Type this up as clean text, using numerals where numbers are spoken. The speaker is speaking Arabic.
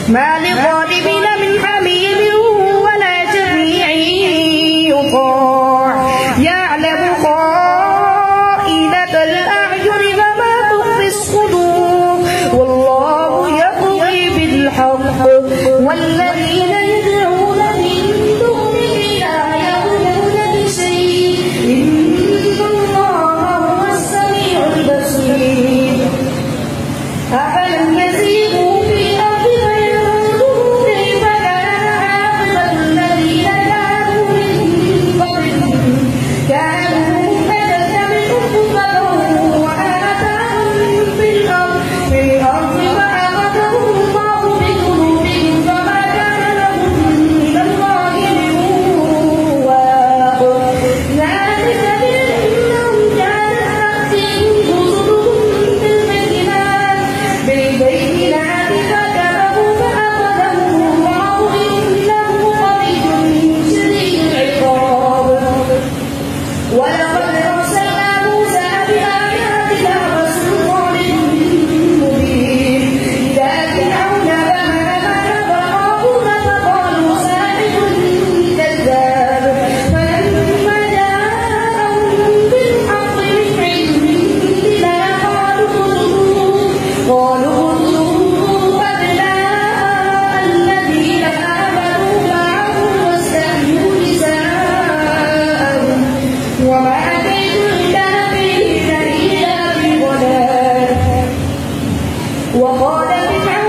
ما للظالمين من حميم ولا شفيع يطاع يعلم خائنة الأعين وما تخفي الصدور والله يقضي بالحق والذين يدعون من دونه لا يقضون بشيء إن الله هو السميع البصير أفلم يسيروا في الأرض فينظروا كيف كان عاقبة الذين كانوا من قبلهم كانوا أشد منهم قوة وآثارا في الأرض فأخذهم الله بذنوبهم فما كان لهم من الله من واق ذلك بأنهم كانت تأتيهم رسلهم بالبينات فكذبوا فأخذهم الله إنه قوي شديد العقاب ولقد أرسلنا موسى بآياتنا وسلطان مبين إلى فرعون فهامان فقارون فقالوا ساحر كذاب فلما جاءهم بالحق من عندنا قالوا اقتلوا أبناء الذين آمنوا معه واستحيوا نساءهم وما كيد الكافرين إلا في ضلال وقال فرعون